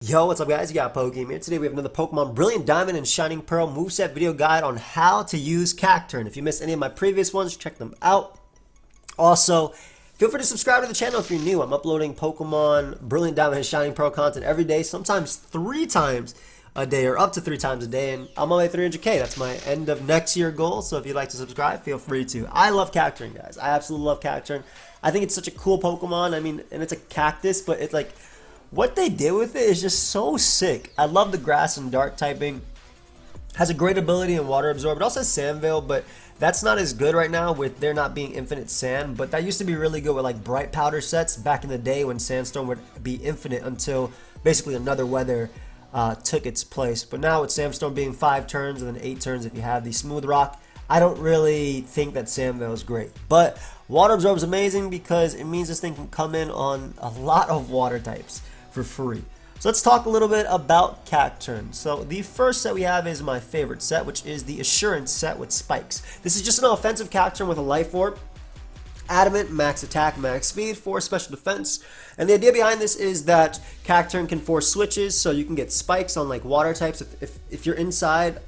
Yo, what's up guys? You got pokeaimMD here. Today we have another Pokemon Brilliant Diamond and Shining Pearl moveset video guide on how to use CACTURNE. If you missed any of my previous ones, check them out. Also, feel free to subscribe to the channel if you're new. I'm uploading Pokemon Brilliant Diamond and Shining Pearl content every day, sometimes 3 times a day or up to 3 times a day, and I'm on my 300k. That's my end of next year goal, so if you'd like to subscribe, feel free to. I love CACTURNE, guys. I absolutely love CACTURNE. I think it's such a cool Pokemon. I mean, and it's a cactus, but it's like, what they did with it is just so sick. I love the grass and dark typing. Has a great ability in water absorb. It also has sand veil, but that's not as good right now with there not being infinite sand. But that used to be really good with like bright powder sets back in the day when sandstorm would be infinite until basically another weather took its place. But now with sandstorm being 5 turns and then 8 turns if you have the smooth rock, I don't really think that sand veil is great. But water absorb is amazing because it means this thing can come in on a lot of water types for free. So let's talk a little bit about CACTURNE. So the first set we have is my favorite set, which is the Assurance set with spikes. This is just an offensive CACTURNE with a life orb, adamant, max attack, max speed, 4 special defense. And the idea behind this is that CACTURNE can force switches, so you can get spikes on like water types. If you're inside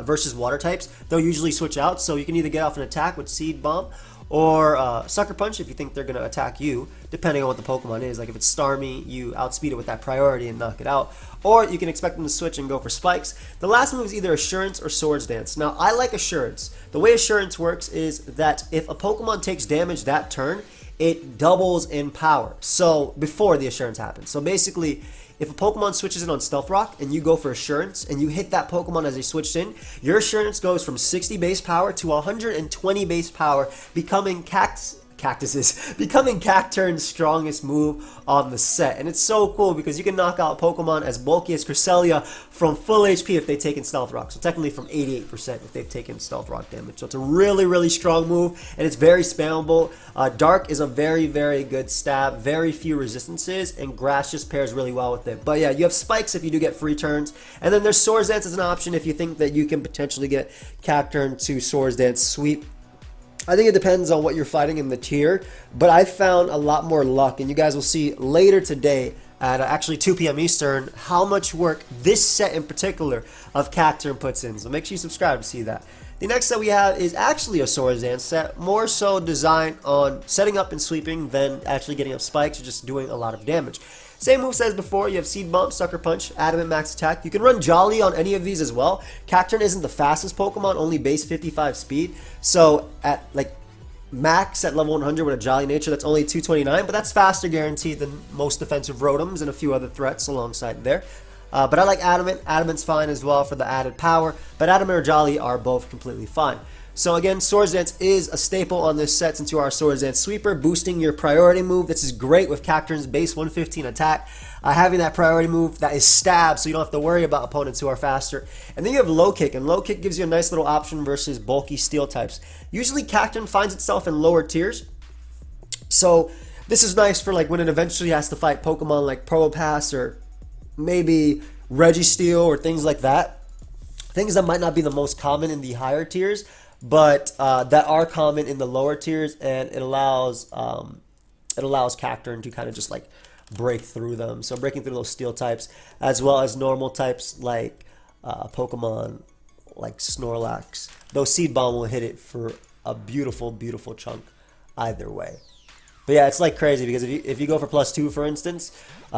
versus water types, they'll usually switch out, so you can either get off an attack with Seed Bomb or Sucker Punch if you think they're going to attack you, depending on what the Pokemon is. Like if it's Starmie, you outspeed it with that priority and knock it out. Or you can expect them to switch and go for spikes. The last move is either Assurance or Swords Dance. Now, I like Assurance. The way Assurance works is that if a Pokemon takes damage that turn, it doubles in power. So before the Assurance happens. So basically, if a Pokemon switches in on Stealth Rock and you go for Assurance and you hit that Pokemon as they switched in, your Assurance goes from 60 base power to 120 base power, becoming becoming CACTURNE's strongest move on the set. And it's so cool because you can knock out Pokemon as bulky as Cresselia from full HP if they've taken Stealth Rock. So technically from 88% if they've taken Stealth Rock damage. So it's a really, really strong move and it's very spammable. Dark is a very, very good stab. Very few resistances and Grass just pairs really well with it. But yeah, you have Spikes if you do get free turns. And then there's Swords Dance as an option if you think that you can potentially get CACTURNE to Swords Dance sweep. I think it depends on what you're fighting in the tier, but I found a lot more luck, and you guys will see later today at actually 2 p.m. Eastern how much work this set in particular of CACTURNE puts in. So make sure you subscribe to see that. The next set we have is actually a Swords Dance set, more so designed on setting up and sweeping than actually getting up spikes or just doing a lot of damage. Same moveset as before. You have Seed Bomb, Sucker Punch, Adamant, Max Attack. You can run Jolly on any of these as well. CACTURNE isn't the fastest Pokemon, only base 55 speed. So at like max at level 100 with a Jolly nature, that's only 229, but that's faster guaranteed than most defensive Rotoms and a few other threats alongside there. But I like Adamant. Adamant's fine as well for the added power, but Adamant or Jolly are both completely fine. So again, Swords Dance is a staple on this set since you are a Swords Dance sweeper, boosting your priority move. This is great with CACTURNE's base 115 attack. Having that priority move that is stab, so you don't have to worry about opponents who are faster. And then you have Low Kick, and Low Kick gives you a nice little option versus bulky steel types. Usually CACTURNE finds itself in lower tiers, so this is nice for like when it eventually has to fight Pokemon like Probopass or maybe Registeel or things like that. Things that might not be the most common in the higher tiers, but that are common in the lower tiers, and it allows CACTURNE to kind of just like break through them. So breaking through those steel types as well as normal types like Pokemon like Snorlax. Those Seed Bomb will hit it for a beautiful, beautiful chunk either way. But yeah, it's like crazy because if you go for +2, for instance,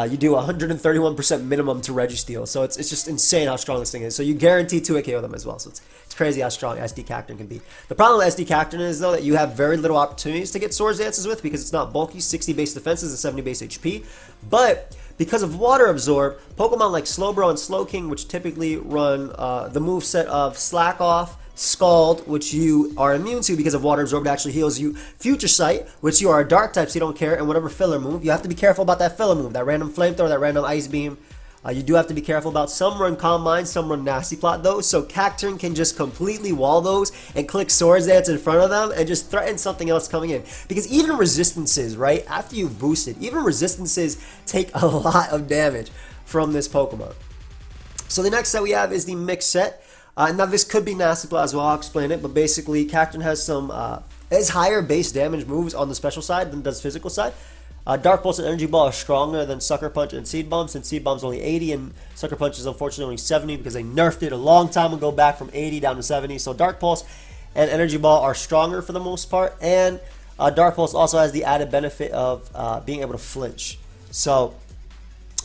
you do 131% minimum to Registeel. So it's just insane how strong this thing is. So you guarantee 2 KO them as well. So it's crazy how strong SD CACTURNE can be. The problem with SD CACTURNE is, though, that you have very little opportunities to get Swords Dances with because it's not bulky, 60 base defenses and 70 base HP. But because of Water Absorb, Pokemon like Slowbro and Slowking, which typically run the moveset of Slack Off, Scald, which you are immune to because of Water Absorb, it actually heals you. Future Sight, which you are a Dark type, so you don't care, and whatever filler move. You have to be careful about that filler move, that random Flamethrower, that random Ice Beam. You do have to be careful about some run Calm Mind, some run Nasty Plot though, so CACTURNE can just completely wall those and click Swords Dance in front of them and just threaten something else coming in. Because even resistances, right, after you've boosted, even resistances take a lot of damage from this Pokemon. So the next set we have is the Mix set. Now this could be Nasty Plot as well, I'll explain it, but basically CACTURNE has some higher base damage moves on the special side than does physical side. Dark Pulse and Energy Ball are stronger than Sucker Punch and Seed Bomb, since Seed Bomb's only 80 and Sucker Punch is unfortunately only 70 because they nerfed it a long time ago, back from 80 down to 70. So Dark Pulse and Energy Ball are stronger for the most part, and Dark Pulse also has the added benefit of being able to flinch. So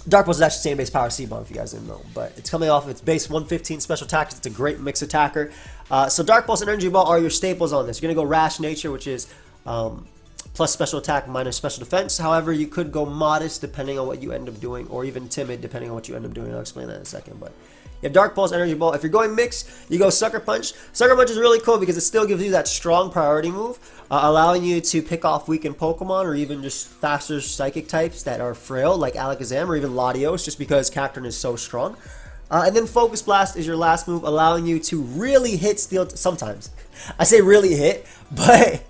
Dark Pulse is actually same base power Seed Bomb, if you guys didn't know, but it's coming off of its base 115 special attack. It's a great mix attacker. So Dark Pulse and Energy Ball are your staples on this. You're going to go Rash Nature, which is plus special attack minus special defense. However, you could go Modest depending on what you end up doing, or even Timid depending on what you end up doing. I'll explain that in a second. But you have Dark Pulse, Energy Ball. If you're going mix, you go Sucker Punch. Sucker Punch is really cool because it still gives you that strong priority move, allowing you to pick off weakened Pokemon or even just faster Psychic types that are frail, like Alakazam or even Latios, just because CACTURNE is so strong. And then Focus Blast is your last move, allowing you to really hit Steel. Sometimes I say really hit, but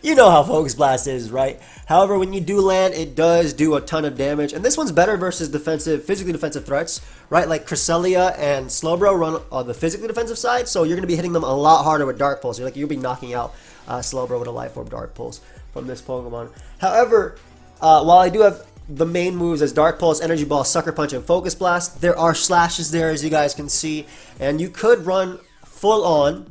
you know how Focus Blast is, right? However, when you do land, it does do a ton of damage. And this one's better versus physically defensive threats, right? Like Cresselia and Slowbro run on the physically defensive side, so you're going to be hitting them a lot harder with Dark Pulse. You'll be knocking out Slowbro with a Life Orb Dark Pulse from this Pokemon. However, while I do have the main moves as Dark Pulse, Energy Ball, Sucker Punch, and Focus Blast, there are slashes there, as you guys can see, and you could run full on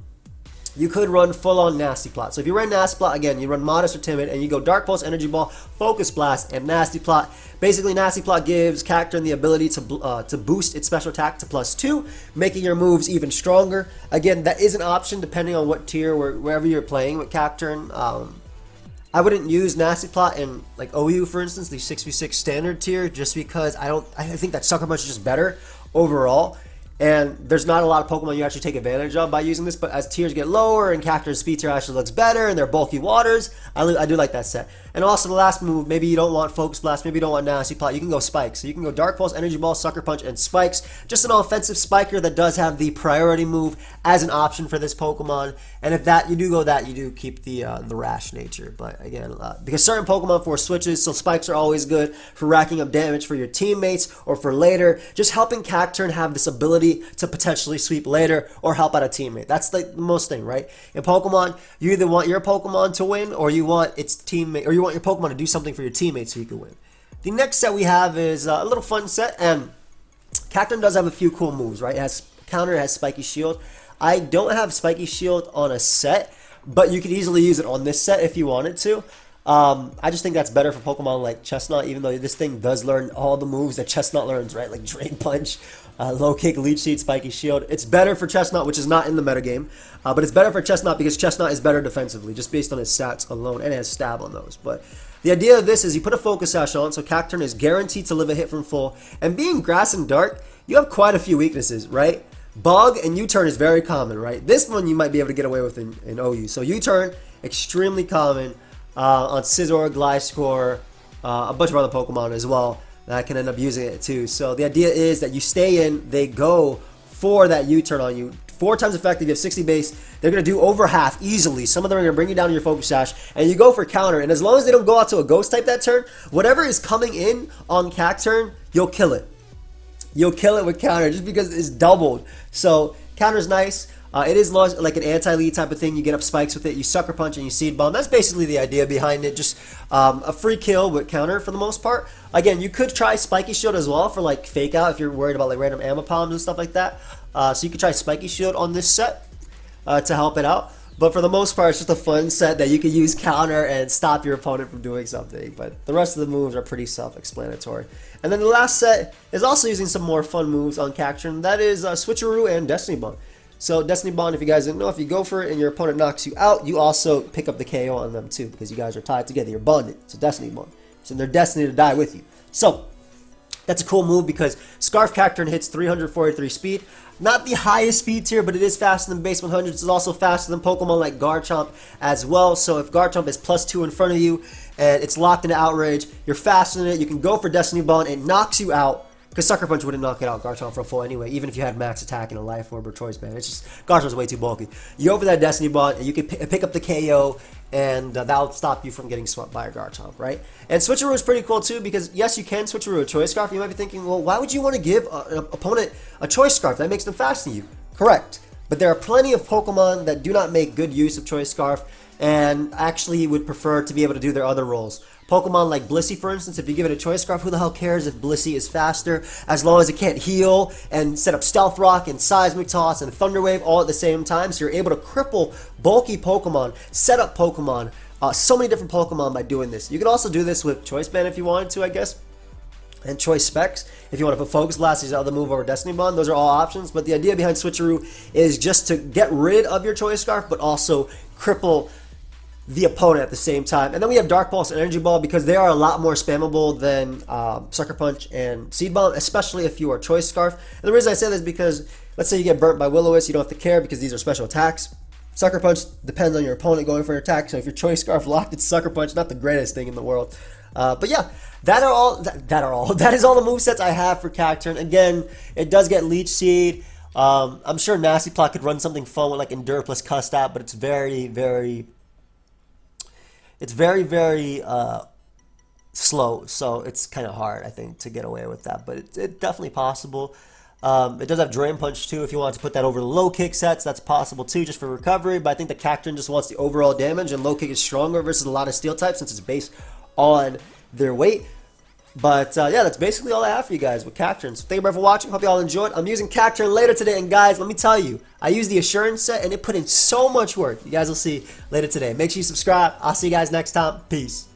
Nasty Plot. So if you run Nasty Plot, again, you run Modest or Timid, and you go Dark Pulse, Energy Ball, Focus Blast, and Nasty Plot. Basically, Nasty Plot gives CACTURNE the ability to boost its special attack to +2, making your moves even stronger. Again, that is an option depending on what tier, wherever you're playing with CACTURNE. I wouldn't use Nasty Plot in like OU, for instance, the 6v6 standard tier, just because I think that Sucker Punch is just better overall. And there's not a lot of Pokemon you actually take advantage of by using this, but as tiers get lower and CACTURNE's speed tier actually looks better and they're bulky waters, I do like that set. And also the last move, maybe you don't want Focus Blast, maybe you don't want Nasty Plot, you can go Spikes. So you can go Dark Pulse, Energy Ball, Sucker Punch, and Spikes. Just an offensive spiker that does have the priority move as an option for this Pokemon. And if you do keep the Rash Nature. But again, because certain Pokemon force switches, so Spikes are always good for racking up damage for your teammates or for later, just helping CACTURNE have this ability to potentially sweep later or help out a teammate. That's like the most thing, right? In Pokemon, you either want your Pokemon to win or you want its teammate, or you want your Pokemon to do something for your teammates so you can win. The next set we have is a little fun set, and CACTURNE does have a few cool moves, right? It has Counter, it has Spiky Shield. I don't have Spiky Shield on a set, but you could easily use it on this set if you wanted to. I just think that's better for Pokemon like Chestnut, even though this thing does learn all the moves that Chestnut learns, right? Like Drain Punch, Low Kick, Leech Seed, Spiky Shield. It's better for Chestnut, which is not in the metagame, but it's better for Chestnut because Chestnut is better defensively, just based on his stats alone, and it has Stab on those. But the idea of this is you put a Focus Sash on, so CACTURNE is guaranteed to live a hit from full, and being Grass and Dark, you have quite a few weaknesses, right? Bug and U-Turn is very common, right? This one you might be able to get away with in OU. So U-Turn, extremely common on Scizor, Gliscor, a bunch of other Pokemon as well that can end up using it too. So the idea is that you stay in, they go for that U-Turn on you. 4 times effective, you have 60 base. They're going to do over half easily. Some of them are going to bring you down to your Focus Sash, and you go for Counter. And as long as they don't go out to a Ghost type that turn, whatever is coming in on CACTURNE, you'll kill it. You'll kill it with Counter just because it's doubled. So Counter's nice. It is like an anti-lead type of thing. You get up Spikes with it, you Sucker Punch, and you Seed Bomb. That's basically the idea behind it. Just a free kill with Counter for the most part. Again, you could try Spiky Shield as well for like Fake Out if you're worried about like random Ammo Palms and stuff like that. So you could try Spiky Shield on this set to help it out. But for the most part, it's just a fun set that you can use Counter and stop your opponent from doing something. But the rest of the moves are pretty self-explanatory. And then the last set is also using some more fun moves on CACTURNE. That is Switcheroo and Destiny Bond. So Destiny Bond, if you guys didn't know, if you go for it and your opponent knocks you out, you also pick up the KO on them too, because you guys are tied together. You're bonded. It's a Destiny Bond. So they're destined to die with you. So that's a cool move because Scarf CACTURNE hits 343 speed. Not the highest speed tier, but it is faster than base 100s. It's also faster than Pokemon like Garchomp as well. So if Garchomp is +2 in front of you and it's locked into Outrage, you're faster than it. You can go for Destiny Bond. It knocks you out. Because Sucker Punch wouldn't knock it out Garchomp for a full anyway, even if you had max attack and a Life Orb or Choice Band. It's just, Garchomp's way too bulky. You go for that Destiny Bond, and you can pick up the KO, and that'll stop you from getting swept by a Garchomp, right? And Switcheroo is pretty cool too, because yes, you can Switcheroo a Choice Scarf. You might be thinking, well, why would you want to give an opponent a Choice Scarf? That makes them faster than you. Correct. But there are plenty of Pokemon that do not make good use of Choice Scarf, and actually would prefer to be able to do their other roles. Pokemon like Blissey, for instance, if you give it a Choice Scarf, who the hell cares if Blissey is faster, as long as it can't heal and set up Stealth Rock and Seismic Toss and Thunder Wave all at the same time. So you're able to cripple bulky Pokemon, set up Pokemon, so many different Pokemon by doing this. You can also do this with Choice Band if you wanted to, I guess, and Choice Specs. If you want to put Focus Blast, use other move over Destiny Bond, those are all options. But the idea behind Switcheroo is just to get rid of your Choice Scarf, but also cripple the opponent at the same time. And then we have Dark Pulse and Energy Ball because they are a lot more spammable than Sucker Punch and Seed Bomb, especially if you are Choice Scarf. And the reason I say this is because, let's say you get burnt by Will-O-Wisp, you don't have to care because these are special attacks. Sucker Punch depends on your opponent going for an attack, so if your Choice Scarf locked, it's Sucker Punch, not the greatest thing in the world. But yeah, that is all the movesets I have for Cacturne. Again, it does get Leech Seed. I'm sure Nasty Plot could run something fun with like Endure plus Cuss Out, but it's very slow, so it's kind of hard, I think, to get away with that. But it's definitely possible. It does have Drain Punch too. If you want to put that over the low kick sets, that's possible too, just for recovery. But I think the Cacturne just wants the overall damage, and low kick is stronger versus a lot of steel types since it's based on their weight. But yeah, that's basically all I have for you guys with Cacturne. So thank you for watching. Hope you all enjoyed. I'm using Cacturne later today, and guys, let me tell you, I used the Assurance set, and it put in so much work. You guys will see later today. Make sure you subscribe. I'll see you guys next time. Peace.